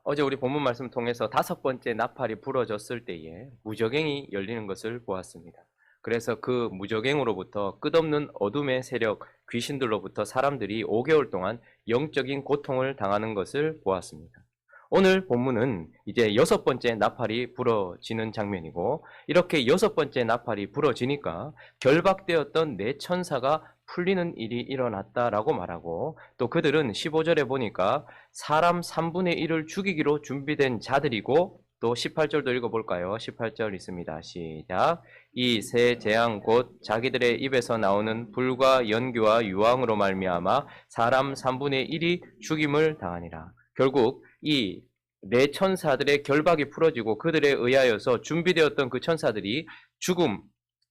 어제 우리 본문 말씀 통해서 5번째 나팔이 부러졌을 때에 무저갱이 열리는 것을 보았습니다. 그래서 그 무저갱으로부터 끝없는 어둠의 세력, 귀신들로부터 사람들이 5개월 동안 영적인 고통을 당하는 것을 보았습니다. 오늘 본문은 이제 6번째 나팔이 부러지는 장면이고, 이렇게 6번째 나팔이 부러지니까 결박되었던 네 천사가 풀리는 일이 일어났다라고 말하고, 또 그들은 15절에 보니까 사람 3분의 1을 죽이기로 준비된 자들이고, 또 18절도 읽어볼까요? 18절 있습니다. 시작. 이 세 재앙 곧 자기들의 입에서 나오는 불과 연기와 유황으로 말미암아 사람 3분의 1이 죽임을 당하니라. 결국 이 네 천사들의 결박이 풀어지고 그들에 의하여서 준비되었던 그 천사들이 죽음,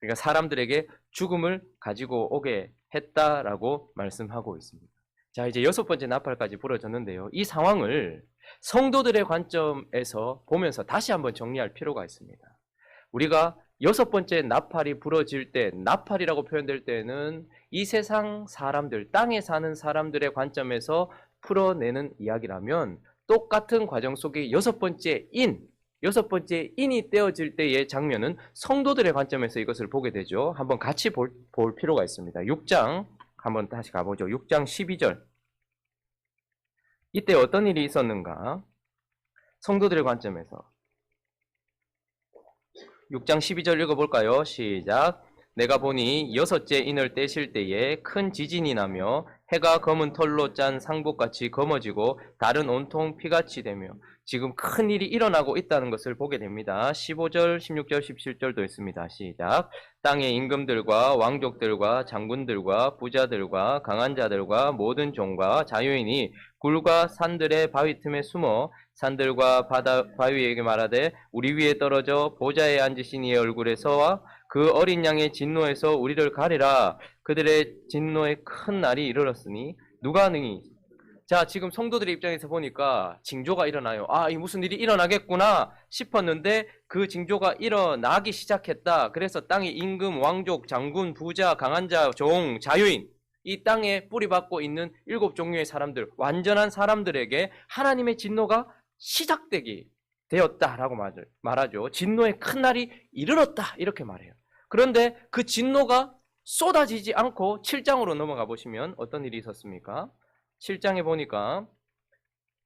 그러니까 사람들에게 죽음을 가지고 오게 했다라고 말씀하고 있습니다. 자, 이제 6번째 나팔까지 부러졌는데요. 이 상황을 성도들의 관점에서 보면서 다시 한번 정리할 필요가 있습니다. 우리가 6번째 나팔이 부러질 때, 나팔이라고 표현될 때는 이 세상 사람들, 땅에 사는 사람들의 관점에서 풀어내는 이야기라면, 똑같은 과정 속에 6번째 인이 떼어질 때의 장면은 성도들의 관점에서 이것을 보게 되죠. 한번 같이 볼 필요가 있습니다. 6장 한번 다시 가보죠. 6장 12절. 이때 어떤 일이 있었는가? 성도들의 관점에서 6장 12절 읽어볼까요? 시작. 내가 보니 6째 인을 떼실 때에 큰 지진이 나며 해가 검은 털로 짠 상복같이 검어지고 달은 온통 피같이 되며, 지금 큰 일이 일어나고 있다는 것을 보게 됩니다. 15절, 16절, 17절도 있습니다. 시작. 땅의 임금들과 왕족들과 장군들과 부자들과 강한 자들과 모든 종과 자유인이 굴과 산들의 바위 틈에 숨어 산들과 바위에게 말하되 우리 위에 떨어져 보좌에 앉으신 이의 얼굴에서와 그 어린 양의 진노에서 우리를 가리라. 그들의 진노의 큰 날이 이르렀으니 누가 능히. 자, 지금 성도들의 입장에서 보니까 징조가 일어나요. 아, 이 무슨 일이 일어나겠구나 싶었는데 그 징조가 일어나기 시작했다. 그래서 땅의 임금, 왕족, 장군, 부자, 강한 자, 종, 자유인, 이 땅에 뿌리박고 있는 7종류의 사람들, 완전한 사람들에게 하나님의 진노가 시작되기 되었다라고 말하죠. 진노의 큰 날이 이르렀다 이렇게 말해요. 그런데 그 진노가 쏟아지지 않고 7장으로 넘어가 보시면 어떤 일이 있었습니까? 7장에 보니까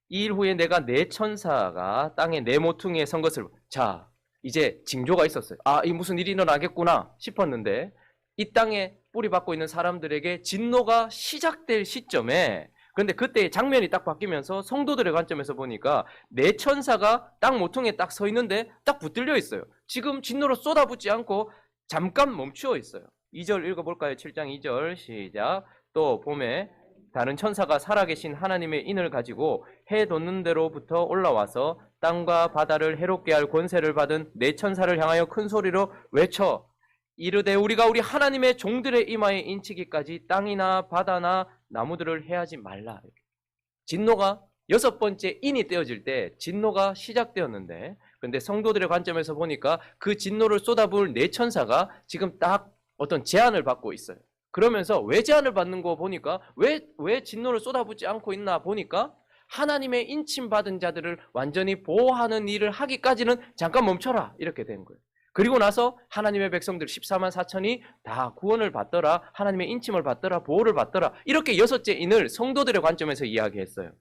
이 일 후에 내가 네 천사가 땅의 네 모퉁이에 선 것을, 자, 이제 징조가 있었어요. 아, 이 무슨 일이 일어나겠구나 싶었는데 이 땅에 뿌리박고 있는 사람들에게 진노가 시작될 시점에, 그런데 그때 장면이 딱 바뀌면서 성도들의 관점에서 보니까 네 천사가 땅 모퉁이에 딱 서 있는데 딱 붙들려 있어요. 지금 진노로 쏟아붓지 않고 잠깐 멈추어 있어요. 2절 읽어볼까요? 7장 2절 시작. 또 봄에 다른 천사가 살아계신 하나님의 인을 가지고 해 돋는 데로부터 올라와서 땅과 바다를 해롭게 할 권세를 받은 네 천사를 향하여 큰 소리로 외쳐 이르되 우리가 우리 하나님의 종들의 이마에 인치기까지 땅이나 바다나 나무들을 해하지 말라. 진노가 6번째 인이 떼어질 때 진노가 시작되었는데, 그런데 성도들의 관점에서 보니까 그 진노를 쏟아부을 네 천사가 지금 딱 어떤 제한을 받고 있어요. 그러면서 왜 제한을 받는 거 보니까 왜 진노를 쏟아붓지 않고 있나 보니까 하나님의 인침받은 자들을 완전히 보호하는 일을 하기까지는 잠깐 멈춰라 이렇게 된 거예요. 그리고 나서 하나님의 백성들 14만 4천이 다 구원을 받더라, 하나님의 인침을 받더라, 보호를 받더라, 이렇게 6째 인을 성도들의 관점에서 이야기했어요.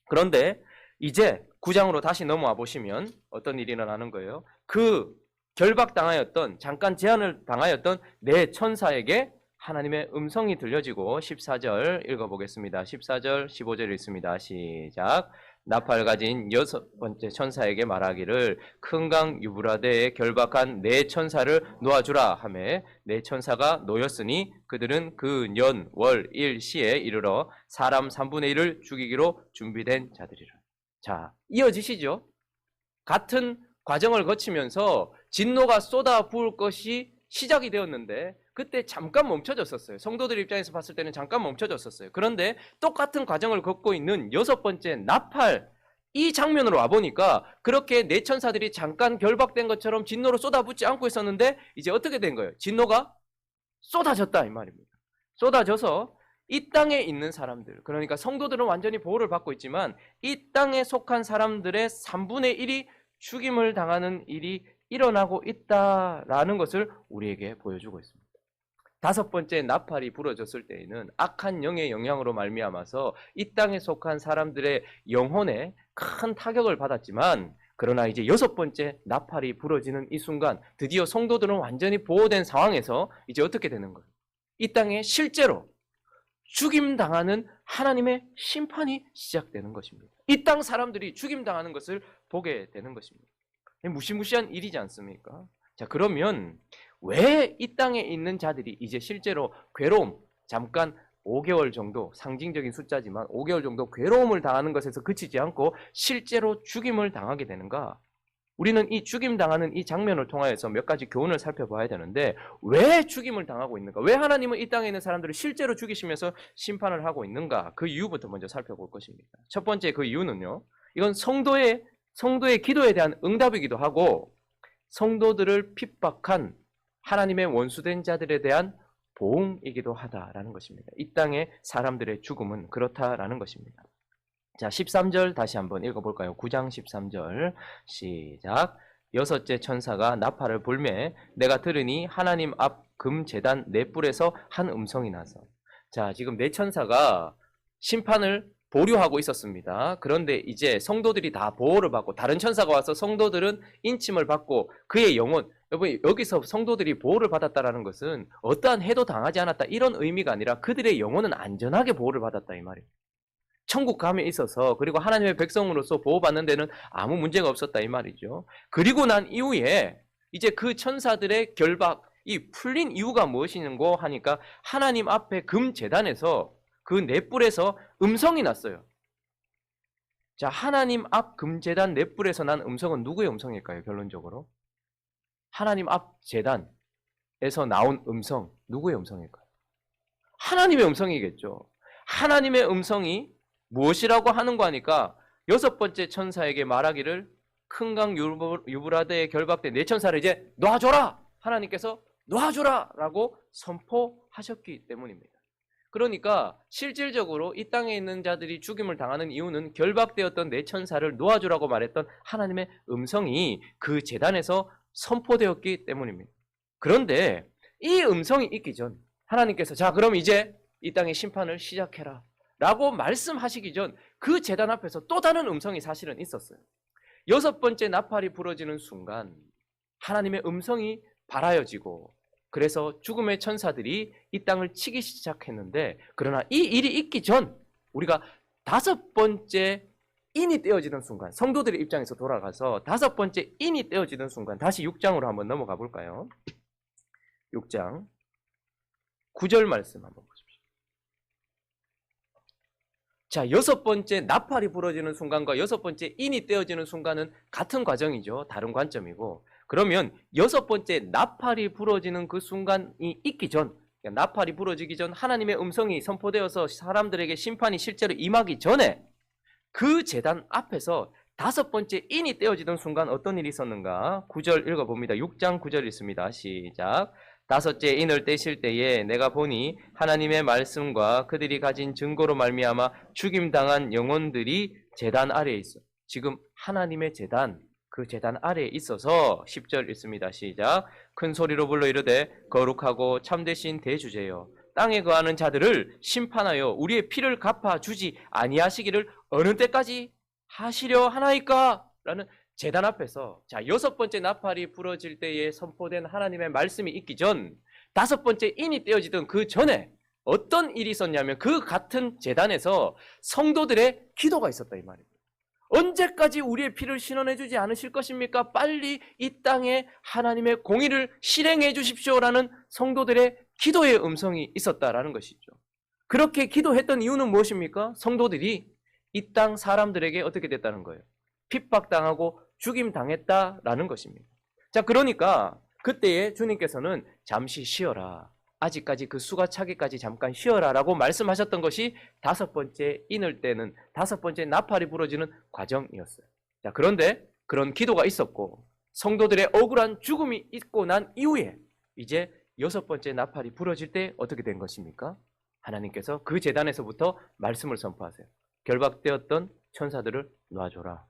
그런데 이제 9장으로 다시 넘어와 보시면 어떤 일이 일어나는 거예요? 그 결박당하였던, 잠깐 제한을 당하였던 네 천사에게 하나님의 음성이 들려지고 14절 읽어보겠습니다. 14절, 15절 읽습니다. 시작. 나팔 가진 6번째 천사에게 말하기를 큰 강 유브라데에 결박한 네 천사를 놓아주라 하매 네 천사가 놓였으니 그들은 그 년, 월, 일, 시에 이르러 사람 3분의 1을 죽이기로 준비된 자들이라. 자, 이어지시죠? 같은 과정을 거치면서 진노가 쏟아 부을 것이 시작이 되었는데 그때 잠깐 멈춰졌었어요. 성도들 입장에서 봤을 때는 잠깐 멈춰졌었어요. 그런데 똑같은 과정을 겪고 있는 6번째 나팔, 이 장면으로 와보니까 그렇게 네 천사들이 잠깐 결박된 것처럼 진노로 쏟아붓지 않고 있었는데 이제 어떻게 된 거예요? 진노가 쏟아졌다 이 말입니다. 쏟아져서 이 땅에 있는 사람들, 그러니까 성도들은 완전히 보호를 받고 있지만 이 땅에 속한 사람들의 3분의 1이 죽임을 당하는 일이 일어나고 있다라는 것을 우리에게 보여주고 있습니다. 다섯 번째, 나팔이 부러졌을 때에는 악한 영의 영향으로 말미암아서 이 땅에 속한 사람들의 영혼에 큰 타격을 받았지만, 그러나 이제 여섯 번째 나팔이 부러지는 이 순간 드디어 성도들은 완전히 보호된 상황에서 이제 어떻게 되는 거예요? 이 땅에 실제로 죽임당하는 하나님의 심판이 시작되는 것입니다. 이 땅 사람들이 죽임당하는 것을 보게 되는 것입니다. 무시무시한 일이지 않습니까? 자, 그러면 왜 이 땅에 있는 자들이 이제 실제로 괴로움, 잠깐 5개월 정도, 상징적인 숫자지만 5개월 정도 괴로움을 당하는 것에서 그치지 않고 실제로 죽임을 당하게 되는가? 우리는 이 죽임당하는 이 장면을 통하여서 몇 가지 교훈을 살펴봐야 되는데, 왜 죽임을 당하고 있는가? 왜 하나님은 이 땅에 있는 사람들을 실제로 죽이시면서 심판을 하고 있는가? 그 이유부터 먼저 살펴볼 것입니다. 첫 번째 그 이유는요, 이건 성도의 기도에 대한 응답이기도 하고 성도들을 핍박한 하나님의 원수된 자들에 대한 보응이기도 하다라는 것입니다. 이 땅의 사람들의 죽음은 그렇다라는 것입니다. 자, 13절 다시 한번 읽어볼까요? 9장 13절 시작. 여섯째 천사가 나팔을 불매 내가 들으니 하나님 앞 금제단 네 뿔에서 한 음성이 나서. 자, 지금 네 천사가 심판을 보류하고 있었습니다. 그런데 이제 성도들이 다 보호를 받고 다른 천사가 와서 성도들은 인침을 받고 그의 영혼, 여러분 여기서 성도들이 보호를 받았다는 것은 어떠한 해도 당하지 않았다 이런 의미가 아니라 그들의 영혼은 안전하게 보호를 받았다 이 말이에요. 천국 감에 있어서, 그리고 하나님의 백성으로서 보호받는 데는 아무 문제가 없었다 이 말이죠. 그리고 난 이후에 이제 그 천사들의 결박, 이 풀린 이유가 무엇이냐고 하니까 하나님 앞에 금제단에서 그 네 뿔에서 음성이 났어요. 자, 하나님 앞 금제단 네 뿔에서 난 음성은 누구의 음성일까요? 결론적으로 하나님 앞 제단에서 나온 음성, 누구의 음성일까요? 하나님의 음성이겠죠. 하나님의 음성이 무엇이라고 하는 거 하니까 여섯 번째 천사에게 말하기를 큰 강 유브라데에 결박된 네 천사를 이제 놔줘라! 하나님께서 놔줘라! 라고 선포하셨기 때문입니다. 그러니까 실질적으로 이 땅에 있는 자들이 죽임을 당하는 이유는 결박되었던 네 천사를 놓아주라고 말했던 하나님의 음성이 그 제단에서 선포되었기 때문입니다. 그런데 이 음성이 있기 전 하나님께서 자, 그럼 이제 이 땅의 심판을 시작해라 라고 말씀하시기 전 그 제단 앞에서 또 다른 음성이 사실은 있었어요. 여섯 번째 나팔이 부러지는 순간 하나님의 음성이 발하여지고, 그래서 죽음의 천사들이 이 땅을 치기 시작했는데, 그러나 이 일이 있기 전 우리가 다섯 번째 인이 떼어지는 순간, 성도들의 입장에서 돌아가서 다섯 번째 인이 떼어지는 순간, 다시 6장으로 한번 넘어가 볼까요? 6장 9절 말씀 한번 보십시오. 자, 여섯 번째 나팔이 부러지는 순간과 여섯 번째 인이 떼어지는 순간은 같은 과정이죠. 다른 관점이고, 그러면 여섯 번째 나팔이 부러지는 그 순간이 있기 전, 그러니까 나팔이 부러지기 전 하나님의 음성이 선포되어서 사람들에게 심판이 실제로 임하기 전에 그 제단 앞에서 다섯 번째 인이 떼어지던 순간 어떤 일이 있었는가? 9절 읽어봅니다. 6장 9절 있습니다. 시작. 다섯째 인을 떼실 때에 내가 보니 하나님의 말씀과 그들이 가진 증거로 말미암아 죽임당한 영혼들이 제단 아래에 있어. 지금 하나님의 제단, 그 제단 아래에 있어서 10절 있습니다. 시작. 큰 소리로 불러 이르되 거룩하고 참되신 대주제여, 땅에 거하는 자들을 심판하여 우리의 피를 갚아주지 아니하시기를 어느 때까지 하시려 하나이까? 라는 제단 앞에서, 자, 여섯 번째 나팔이 부러질 때에 선포된 하나님의 말씀이 있기 전, 다섯 번째 인이 떼어지던 그 전에 어떤 일이 있었냐면 그 같은 제단에서 성도들의 기도가 있었다 이 말입니다. 언제까지 우리의 피를 신원해 주지 않으실 것입니까? 빨리 이 땅에 하나님의 공의를 실행해 주십시오라는 성도들의 기도의 음성이 있었다라는 것이죠. 그렇게 기도했던 이유는 무엇입니까? 성도들이 이 땅 사람들에게 어떻게 됐다는 거예요? 핍박당하고 죽임당했다라는 것입니다. 자, 그러니까 그때에 주님께서는 잠시 쉬어라, 아직까지 그 수가 차기까지 잠깐 쉬어라 라고 말씀하셨던 것이 다섯 번째 인을 떼는, 다섯 번째 나팔이 부러지는 과정이었어요. 자, 그런데 그런 기도가 있었고 성도들의 억울한 죽음이 있고 난 이후에 이제 여섯 번째 나팔이 부러질 때 어떻게 된 것입니까? 하나님께서 그 제단에서부터 말씀을 선포하세요. 결박되었던 천사들을 놔줘라.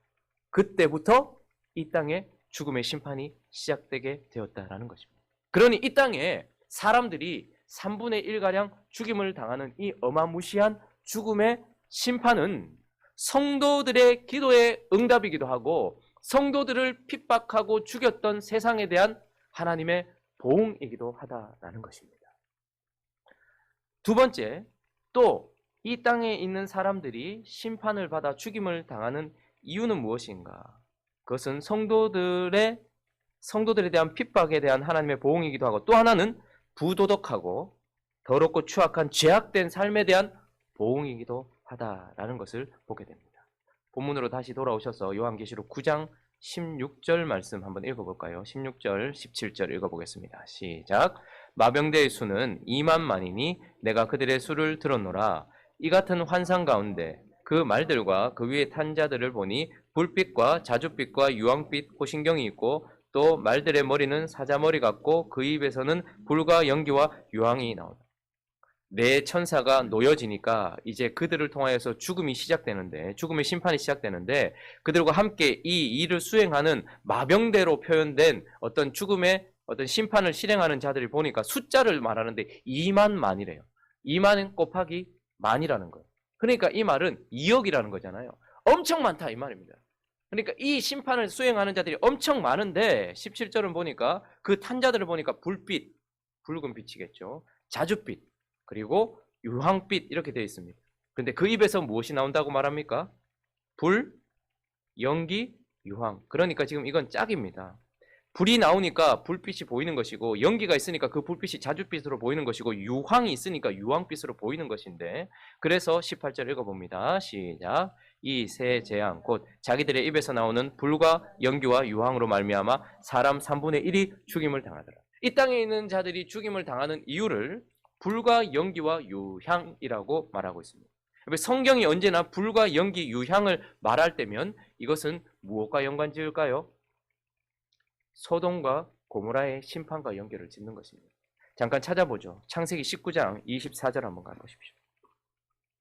그때부터 이 땅에 죽음의 심판이 시작되게 되었다라는 것입니다. 그러니 이 땅에 사람들이 3분의 1가량 죽임을 당하는 이 어마무시한 죽음의 심판은 성도들의 기도의 응답이기도 하고 성도들을 핍박하고 죽였던 세상에 대한 하나님의 보응이기도 하다라는 것입니다. 두 번째, 또 이 땅에 있는 사람들이 심판을 받아 죽임을 당하는 이유는 무엇인가? 그것은 성도들에 대한 핍박에 대한 하나님의 보응이기도 하고 또 하나는 부도덕하고 더럽고 추악한 죄악된 삶에 대한 보응이기도 하다라는 것을 보게 됩니다. 본문으로 다시 돌아오셔서 요한계시록 9장 16절 말씀 한번 읽어볼까요? 16절, 17절 읽어보겠습니다. 시작. 마병대의 수는 2만만이니 내가 그들의 수를 들었노라. 이 같은 환상 가운데 그 말들과 그 위에 탄 자들을 보니 불빛과 자줏빛과 유황빛 호신경이 있고 또 말들의 머리는 사자머리 같고 그 입에서는 불과 연기와 유황이 나온다. 네 천사가 놓여지니까 이제 그들을 통하여서 죽음이 시작되는데 죽음의 심판이 시작되는데 그들과 함께 이 일을 수행하는 마병대로 표현된 어떤 죽음의 어떤 심판을 실행하는 자들이 보니까 숫자를 말하는데 2만만이래요. 2만 곱하기 만이라는 거예요. 그러니까 이 말은 2억이라는 거잖아요. 엄청 많다 이 말입니다. 그러니까 이 심판을 수행하는 자들이 엄청 많은데 17절은 보니까 그 탄자들을 보니까 불빛, 붉은 빛이겠죠. 자줏빛, 그리고 유황빛 이렇게 되어 있습니다. 그런데 그 입에서 무엇이 나온다고 말합니까? 불, 연기, 유황. 그러니까 지금 이건 짝입니다. 불이 나오니까 불빛이 보이는 것이고 연기가 있으니까 그 불빛이 자줏빛으로 보이는 것이고 유황이 있으니까 유황빛으로 보이는 것인데 그래서 18절 읽어봅니다. 시작. 이 세 재앙 곧 자기들의 입에서 나오는 불과 연기와 유황으로 말미암아 사람 3분의 1이 죽임을 당하더라. 이 땅에 있는 자들이 죽임을 당하는 이유를 불과 연기와 유향이라고 말하고 있습니다. 성경이 언제나 불과 연기, 유향을 말할 때면 이것은 무엇과 연관지을까요? 소돔과 고모라의 심판과 연결을 짓는 것입니다. 잠깐 찾아보죠. 창세기 19장 24절 한번 가보십시오.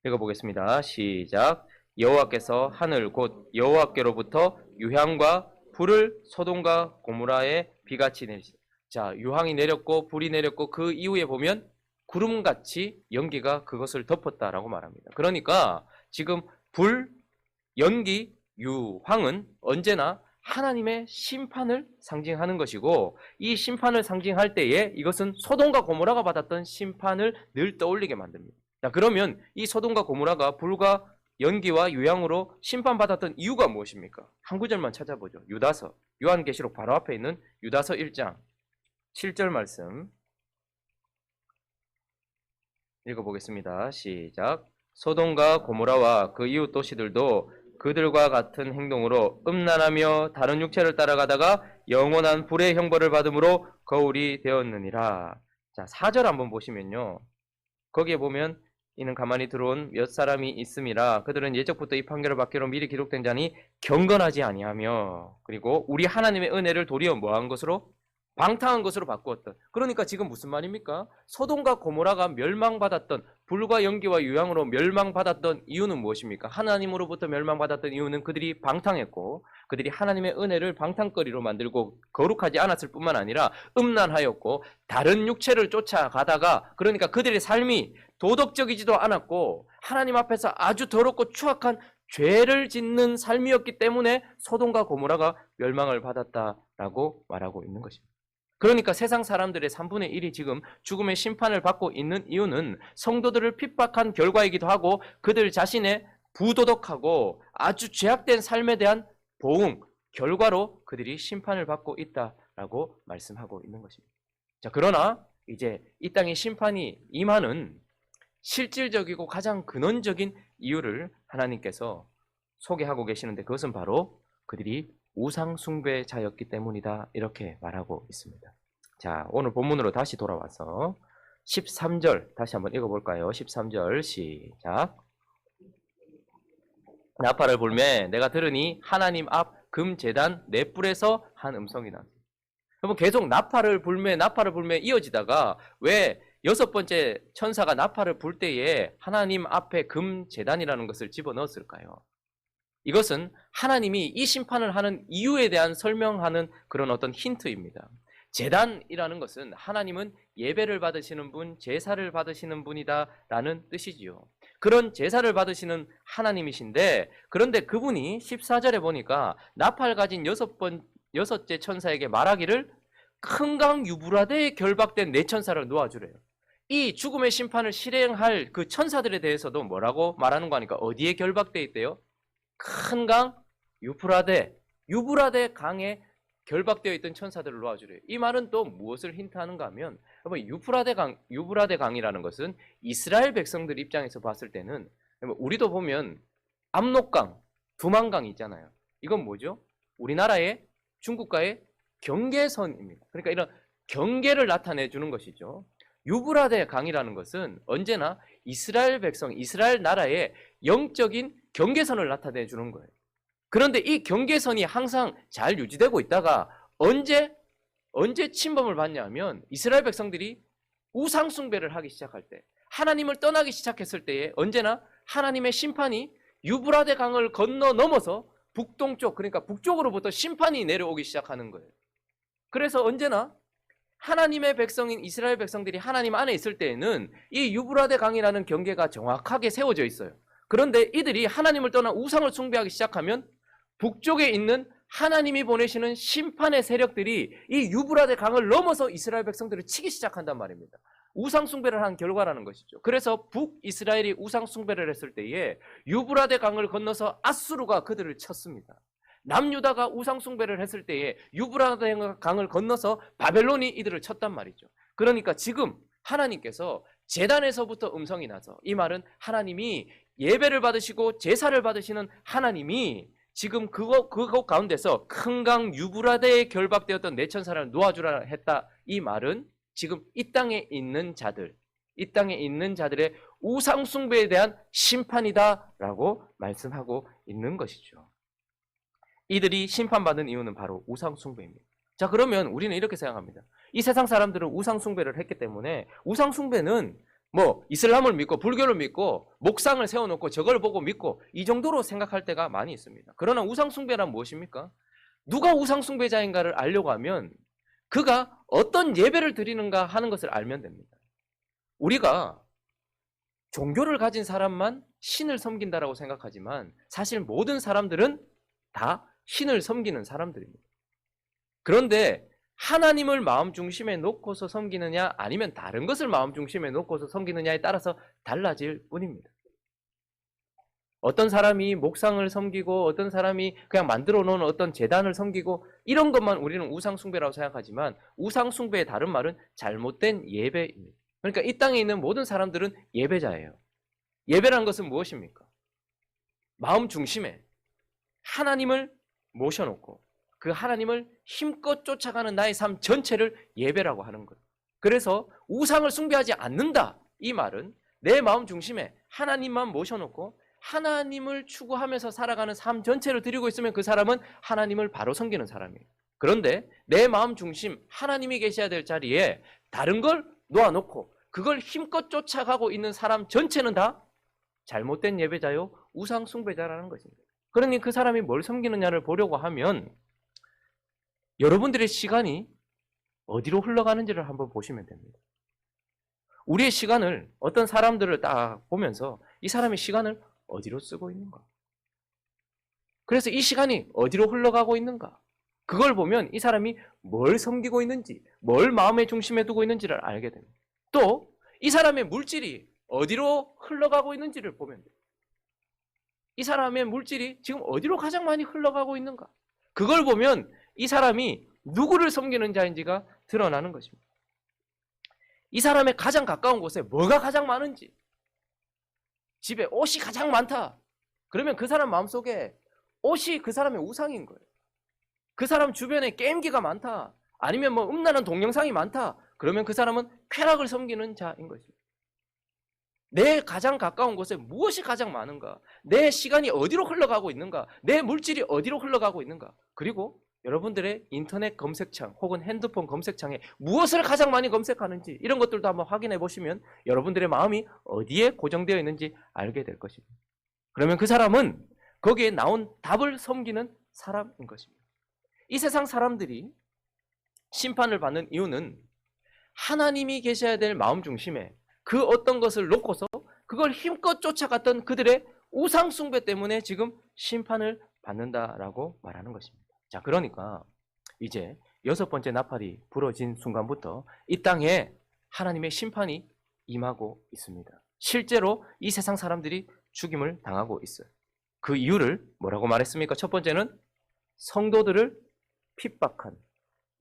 읽어보겠습니다. 시작. 여호와께서 하늘 곧 여호와께로부터 유향과 불을 소돔과 고모라에 비같이 내리시다. 자, 유황이 내렸고 불이 내렸고 그 이후에 보면 구름같이 연기가 그것을 덮었다라고 말합니다. 그러니까 지금 불, 연기, 유황은 언제나 하나님의 심판을 상징하는 것이고 이 심판을 상징할 때에 이것은 소돔과 고모라가 받았던 심판을 늘 떠올리게 만듭니다. 자, 그러면 이 소돔과 고모라가 불과 연기와 유향으로 심판받았던 이유가 무엇입니까? 한 구절만 찾아보죠. 유다서, 요한계시록 바로 앞에 있는 유다서 1장 7절 말씀 읽어보겠습니다. 시작. 소돔과 고모라와 그 이웃 도시들도 그들과 같은 행동으로 음란하며 다른 육체를 따라가다가 영원한 불의 형벌을 받음으로 거울이 되었느니라. 자, 4절 한번 보시면요. 거기에 보면 이는 가만히 들어온 몇 사람이 있음이라 그들은 예적부터 이 판결을 받기로 미리 기록된 자니 경건하지 아니하며 그리고 우리 하나님의 은혜를 도리어 뭐한 것으로? 방탕한 것으로 바꾸었던. 그러니까 지금 무슨 말입니까? 소돔과 고모라가 멸망받았던 불과 연기와 유황으로 멸망받았던 이유는 무엇입니까? 하나님으로부터 멸망받았던 이유는 그들이 방탕했고 그들이 하나님의 은혜를 방탕거리로 만들고 거룩하지 않았을 뿐만 아니라 음란하였고 다른 육체를 쫓아가다가 그러니까 그들의 삶이 도덕적이지도 않았고 하나님 앞에서 아주 더럽고 추악한 죄를 짓는 삶이었기 때문에 소돔과 고모라가 멸망을 받았다라고 말하고 있는 것입니다. 그러니까 세상 사람들의 3분의 1이 지금 죽음의 심판을 받고 있는 이유는 성도들을 핍박한 결과이기도 하고 그들 자신의 부도덕하고 아주 죄악된 삶에 대한 보응, 결과로 그들이 심판을 받고 있다라고 말씀하고 있는 것입니다. 자, 그러나 이제 이 땅의 심판이 임하는 실질적이고 가장 근원적인 이유를 하나님께서 소개하고 계시는데 그것은 바로 그들이 우상 숭배자였기 때문이다 이렇게 말하고 있습니다. 자, 오늘 본문으로 다시 돌아와서 13절 다시 한번 읽어볼까요? 13절 시작. 나팔을 불매 내가 들으니 하나님 앞 금제단 네 뿔에서 한 음성이 났습니다. 여러분 계속 나팔을 불매 이어지다가 왜 여섯 번째 천사가 나팔을 불 때에 하나님 앞에 금 제단이라는 것을 집어넣었을까요? 이것은 하나님이 이 심판을 하는 이유에 대한 설명하는 그런 어떤 힌트입니다. 제단이라는 것은 하나님은 예배를 받으시는 분, 제사를 받으시는 분이다라는 뜻이지요. 그런 제사를 받으시는 하나님이신데, 그런데 그분이 14절에 보니까 나팔 가진 여섯째 천사에게 말하기를 큰 강 유브라데에 결박된 네 천사를 놓아주래요. 이 죽음의 심판을 실행할 그 천사들에 대해서도 뭐라고 말하는 거 하니까 어디에 결박되어 있대요? 큰 강 유브라데 강에 결박되어 있던 천사들을 놓아주래요. 이 말은 또 무엇을 힌트하는가 하면, 유브라데 강이라는 것은 이스라엘 백성들 입장에서 봤을 때는, 우리도 보면 압록강, 두만강이 있잖아요. 이건 뭐죠? 우리나라의 중국과의 경계선입니다. 그러니까 이런 경계를 나타내 주는 것이죠. 유브라데 강이라는 것은 언제나 이스라엘 백성, 이스라엘 나라의 영적인 경계선을 나타내 주는 거예요. 그런데 이 경계선이 항상 잘 유지되고 있다가 언제 침범을 받냐면, 이스라엘 백성들이 우상 숭배를 하기 시작할 때, 하나님을 떠나기 시작했을 때에 언제나 하나님의 심판이 유브라데 강을 건너 넘어서 북동쪽, 그러니까 북쪽으로부터 심판이 내려오기 시작하는 거예요. 그래서 언제나 하나님의 백성인 이스라엘 백성들이 하나님 안에 있을 때에는 이 유브라데 강이라는 경계가 정확하게 세워져 있어요. 그런데 이들이 하나님을 떠나 우상을 숭배하기 시작하면 북쪽에 있는 하나님이 보내시는 심판의 세력들이 이 유브라데 강을 넘어서 이스라엘 백성들을 치기 시작한단 말입니다. 우상 숭배를 한 결과라는 것이죠. 그래서 북이스라엘이 우상 숭배를 했을 때에 유브라데 강을 건너서 아수르가 그들을 쳤습니다. 남유다가 우상 숭배를 했을 때에 유브라데 강을 건너서 바벨론이 이들을 쳤단 말이죠. 그러니까 지금 하나님께서 제단에서부터 음성이 나서, 이 말은 하나님이 예배를 받으시고 제사를 받으시는 하나님이 지금 그곳 가운데서 큰 강 유브라데에 결박되었던 네 천사를 놓아주라 했다. 이 말은 지금 이 땅에 있는 자들의 우상 숭배에 대한 심판이다라고 말씀하고 있는 것이죠. 이들이 심판받는 이유는 바로 우상 숭배입니다. 자, 그러면 우리는 이렇게 생각합니다. 이 세상 사람들은 우상 숭배를 했기 때문에 우상 숭배는 뭐 이슬람을 믿고 불교를 믿고 목상을 세워놓고 저걸 보고 믿고 이 정도로 생각할 때가 많이 있습니다. 그러나 우상 숭배란 무엇입니까? 누가 우상 숭배자인가를 알려고 하면 그가 어떤 예배를 드리는가 하는 것을 알면 됩니다. 우리가 종교를 가진 사람만 신을 섬긴다라고 생각하지만 사실 모든 사람들은 다 신을 섬기는 사람들입니다. 그런데 하나님을 마음 중심에 놓고서 섬기느냐 아니면 다른 것을 마음 중심에 놓고서 섬기느냐에 따라서 달라질 뿐입니다. 어떤 사람이 목상을 섬기고 어떤 사람이 그냥 만들어 놓은 어떤 제단을 섬기고 이런 것만 우리는 우상 숭배라고 생각하지만, 우상 숭배의 다른 말은 잘못된 예배입니다. 그러니까 이 땅에 있는 모든 사람들은 예배자예요. 예배라는 것은 무엇입니까? 마음 중심에 하나님을 모셔놓고 그 하나님을 힘껏 쫓아가는 나의 삶 전체를 예배라고 하는 거예요. 그래서 우상을 숭배하지 않는다, 이 말은 내 마음 중심에 하나님만 모셔놓고 하나님을 추구하면서 살아가는 삶 전체를 드리고 있으면 그 사람은 하나님을 바로 섬기는 사람이에요. 그런데 내 마음 중심, 하나님이 계셔야 될 자리에 다른 걸 놓아놓고 그걸 힘껏 쫓아가고 있는 사람 전체는 다 잘못된 예배자요, 우상 숭배자라는 것입니다. 그러니 그 사람이 뭘 섬기느냐를 보려고 하면 여러분들의 시간이 어디로 흘러가는지를 한번 보시면 됩니다. 우리의 시간을, 어떤 사람들을 딱 보면서 이 사람의 시간을 어디로 쓰고 있는가? 그래서 이 시간이 어디로 흘러가고 있는가? 그걸 보면 이 사람이 뭘 섬기고 있는지, 뭘 마음의 중심에 두고 있는지를 알게 됩니다. 또 이 사람의 물질이 어디로 흘러가고 있는지를 보면 돼요. 이 사람의 물질이 지금 어디로 가장 많이 흘러가고 있는가? 그걸 보면 이 사람이 누구를 섬기는 자인지가 드러나는 것입니다. 이 사람의 가장 가까운 곳에 뭐가 가장 많은지, 집에 옷이 가장 많다. 그러면 그 사람 마음속에 옷이 그 사람의 우상인 거예요. 그 사람 주변에 게임기가 많다. 아니면 뭐 음란한 동영상이 많다. 그러면 그 사람은 쾌락을 섬기는 자인 것입니다. 내 가장 가까운 곳에 무엇이 가장 많은가? 내 시간이 어디로 흘러가고 있는가? 내 물질이 어디로 흘러가고 있는가? 그리고 여러분들의 인터넷 검색창 혹은 핸드폰 검색창에 무엇을 가장 많이 검색하는지 이런 것들도 한번 확인해 보시면 여러분들의 마음이 어디에 고정되어 있는지 알게 될 것입니다. 그러면 그 사람은 거기에 나온 답을 섬기는 사람인 것입니다. 이 세상 사람들이 심판을 받는 이유는 하나님이 계셔야 될 마음 중심에 그 어떤 것을 놓고서 그걸 힘껏 쫓아갔던 그들의 우상 숭배 때문에 지금 심판을 받는다라고 말하는 것입니다. 자, 그러니까 이제 6번째 나팔이 불어진 순간부터 이 땅에 하나님의 심판이 임하고 있습니다. 실제로 이 세상 사람들이 죽임을 당하고 있어요. 그 이유를 뭐라고 말했습니까? 첫 번째는 성도들을 핍박한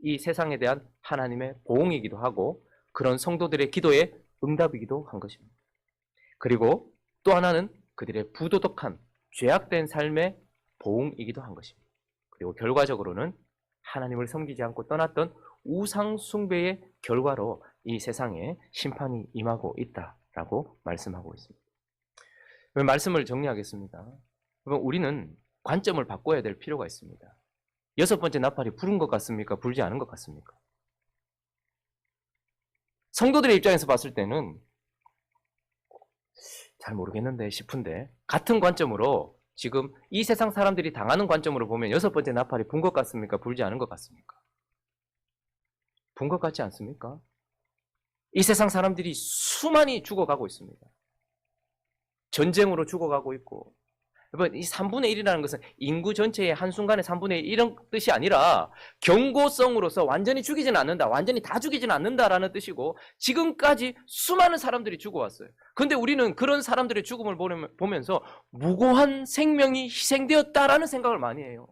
이 세상에 대한 하나님의 보응이기도 하고 그런 성도들의 기도에 응답이기도 한 것입니다. 그리고 또 하나는 그들의 부도덕한 죄악된 삶의 보응이기도 한 것입니다. 그리고 결과적으로는 하나님을 섬기지 않고 떠났던 우상 숭배의 결과로 이 세상에 심판이 임하고 있다라고 말씀하고 있습니다. 말씀을 정리하겠습니다. 그럼 우리는 관점을 바꿔야 될 필요가 있습니다. 6번째 나팔이 부른 것 같습니까? 불지 않은 것 같습니까? 성도들의 입장에서 봤을 때는 잘 모르겠는데 싶은데 같은 관점으로 지금 이 세상 사람들이 당하는 관점으로 보면 6번째 나팔이 분 것 같습니까? 불지 않은 것 같습니까? 분 것 같지 않습니까? 이 세상 사람들이 수많이 죽어가고 있습니다. 전쟁으로 죽어가고 있고 여러분 이 3분의 1이라는 것은 인구 전체의 한순간에 3분의 1 이런 뜻이 아니라 경고성으로서 완전히 죽이지는 않는다. 완전히 다 죽이지는 않는다라는 뜻이고 지금까지 수많은 사람들이 죽어왔어요. 그런데 우리는 그런 사람들의 죽음을 보면서 무고한 생명이 희생되었다라는 생각을 많이 해요.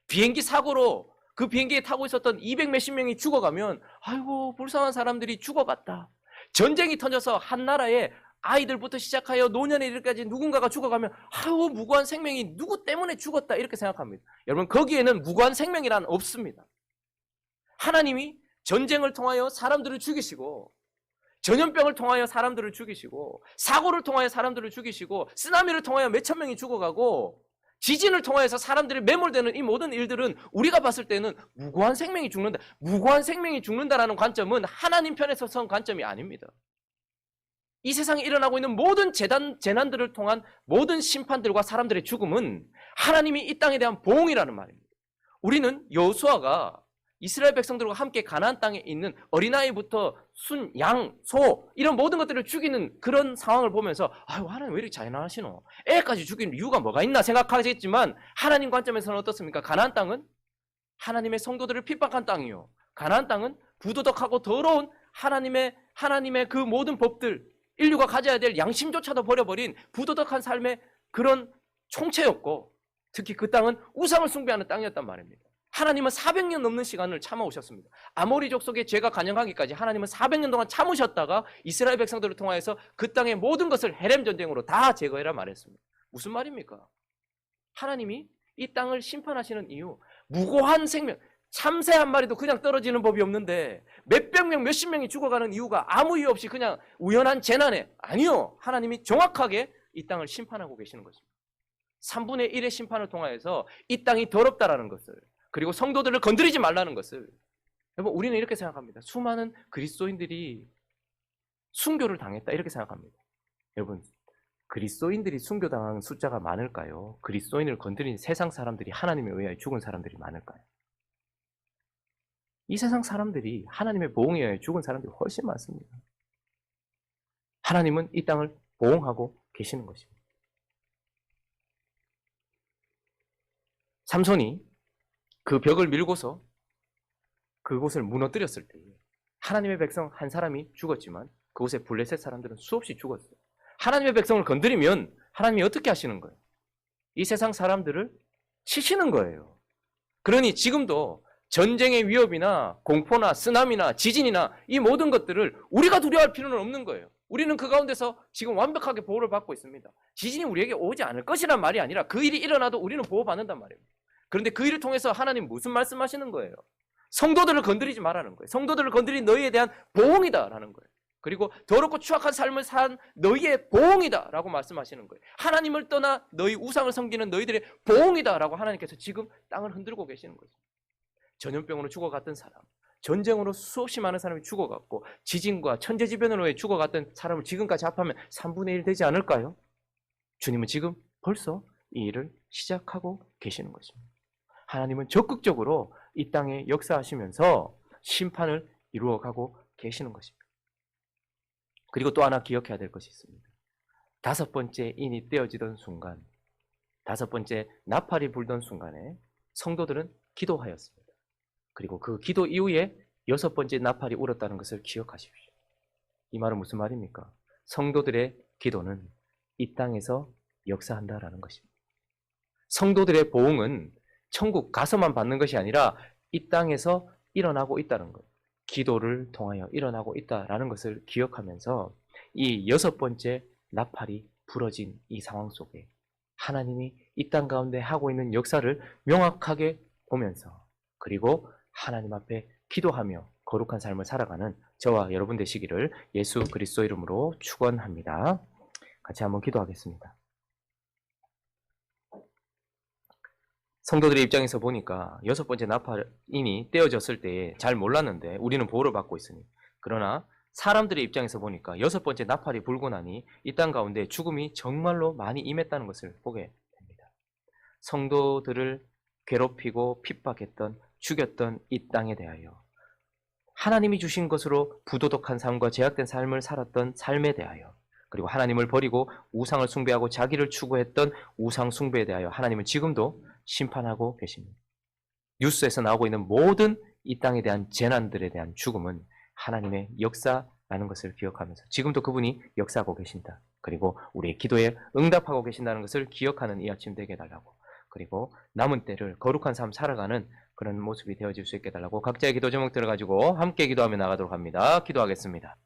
비행기 사고로 그 비행기에 타고 있었던 200 몇십 명이 죽어가면 아이고 불쌍한 사람들이 죽어갔다. 전쟁이 터져서 한 나라에 아이들부터 시작하여 노년에 이르기까지 누군가가 죽어가면 아유 무고한 생명이 누구 때문에 죽었다 이렇게 생각합니다. 여러분 거기에는 무고한 생명이란 없습니다. 하나님이 전쟁을 통하여 사람들을 죽이시고 전염병을 통하여 사람들을 죽이시고 사고를 통하여 사람들을 죽이시고 쓰나미를 통하여 몇천 명이 죽어가고 지진을 통하여서 사람들이 매몰되는 이 모든 일들은 우리가 봤을 때는 무고한 생명이 죽는다. 무고한 생명이 죽는다라는 관점은 하나님 편에서 선 관점이 아닙니다. 이 세상에 일어나고 있는 모든 재난들을 통한 모든 심판들과 사람들의 죽음은 하나님이 이 땅에 대한 보응이라는 말입니다. 우리는 여호수아가 이스라엘 백성들과 함께 가나안 땅에 있는 어린아이부터 순, 양, 소 이런 모든 것들을 죽이는 그런 상황을 보면서 아유 하나님 왜 이렇게 잔인하시노? 애까지 죽이는 이유가 뭐가 있나 생각하겠지만 하나님 관점에서는 어떻습니까? 가나안 땅은 하나님의 성도들을 핍박한 땅이요. 가나안 땅은 부도덕하고 더러운 하나님의 그 모든 법들 인류가 가져야 될 양심조차도 버려버린 부도덕한 삶의 그런 총체였고 특히 그 땅은 우상을 숭배하는 땅이었단 말입니다. 하나님은 400년 넘는 시간을 참아오셨습니다. 아모리 족속의 죄가 간영하기까지 하나님은 400년 동안 참으셨다가 이스라엘 백성들을 통하여서 그 땅의 모든 것을 헤렘 전쟁으로 다 제거해라 말했습니다. 무슨 말입니까? 하나님이 이 땅을 심판하시는 이유 무고한 생명 참새 한 마리도 그냥 떨어지는 법이 없는데 몇백 명, 몇십 명이 죽어가는 이유가 아무 이유 없이 그냥 우연한 재난에 아니요. 하나님이 정확하게 이 땅을 심판하고 계시는 것입니다. 3분의 1의 심판을 통하여서 이 땅이 더럽다라는 것을 그리고 성도들을 건드리지 말라는 것을 여러분 우리는 이렇게 생각합니다. 수많은 그리스도인들이 순교를 당했다 이렇게 생각합니다. 여러분 그리스도인들이 순교당한 숫자가 많을까요? 그리스도인을 건드린 세상 사람들이 하나님에 의하여 죽은 사람들이 많을까요? 이 세상 사람들이 하나님의 보응에 의해 죽은 사람들이 훨씬 많습니다. 하나님은 이 땅을 보응하고 계시는 것입니다. 삼손이 그 벽을 밀고서 그곳을 무너뜨렸을 때 하나님의 백성 한 사람이 죽었지만 그곳에 블레셋 사람들은 수없이 죽었어요. 하나님의 백성을 건드리면 하나님이 어떻게 하시는 거예요? 이 세상 사람들을 치시는 거예요. 그러니 지금도 전쟁의 위협이나 공포나 쓰나미나 지진이나 이 모든 것들을 우리가 두려워할 필요는 없는 거예요. 우리는 그 가운데서 지금 완벽하게 보호를 받고 있습니다. 지진이 우리에게 오지 않을 것이란 말이 아니라 그 일이 일어나도 우리는 보호받는단 말입니다. 그런데 그 일을 통해서 하나님 무슨 말씀하시는 거예요? 성도들을 건드리지 말라는 거예요. 성도들을 건드린 너희에 대한 보응이다라는 거예요. 그리고 더럽고 추악한 삶을 산 너희의 보응이다라고 말씀하시는 거예요. 하나님을 떠나 너희 우상을 섬기는 너희들의 보응이다라고 하나님께서 지금 땅을 흔들고 계시는 거죠. 전염병으로 죽어갔던 사람, 전쟁으로 수없이 많은 사람이 죽어갔고 지진과 천재지변으로 죽어갔던 사람을 지금까지 합하면 3분의 1 되지 않을까요? 주님은 지금 벌써 이 일을 시작하고 계시는 것입니다. 하나님은 적극적으로 이 땅에 역사하시면서 심판을 이루어가고 계시는 것입니다. 그리고 또 하나 기억해야 될 것이 있습니다. 5번째 인이 떼어지던 순간, 5번째 나팔이 불던 순간에 성도들은 기도하였습니다. 그리고 그 기도 이후에 6번째 나팔이 울었다는 것을 기억하십시오. 이 말은 무슨 말입니까? 성도들의 기도는 이 땅에서 역사한다라는 것입니다. 성도들의 보응은 천국 가서만 받는 것이 아니라 이 땅에서 일어나고 있다는 것, 기도를 통하여 일어나고 있다라는 것을 기억하면서 이 6번째 나팔이 부러진 이 상황 속에 하나님이 이 땅 가운데 하고 있는 역사를 명확하게 보면서 그리고 하나님 앞에 기도하며 거룩한 삶을 살아가는 저와 여러분 되시기를 예수 그리스도 이름으로 축원합니다. 같이 한번 기도하겠습니다. 성도들의 입장에서 보니까 6번째 나팔인이 떼어졌을 때에 잘 몰랐는데 우리는 보호를 받고 있으니, 그러나 사람들의 입장에서 보니까 6번째 나팔이 불고 나니 이 땅 가운데 죽음이 정말로 많이 임했다는 것을 보게 됩니다. 성도들을 괴롭히고 핍박했던, 죽였던 이 땅에 대하여, 하나님이 주신 것으로 부도덕한 삶과 제약된 삶을 살았던 삶에 대하여, 그리고 하나님을 버리고 우상을 숭배하고 자기를 추구했던 우상 숭배에 대하여 하나님은 지금도 심판하고 계십니다. 뉴스에서 나오고 있는 모든 이 땅에 대한 재난들에 대한 죽음은 하나님의 역사라는 것을 기억하면서 지금도 그분이 역사하고 계신다. 그리고 우리의 기도에 응답하고 계신다는 것을 기억하는 이 아침 되게 해달라고, 그리고 남은 때를 거룩한 삶 살아가는 그런 모습이 되어질 수 있게 해달라고 각자의 기도 제목 들어가지고 함께 기도하며 나가도록 합니다. 기도하겠습니다.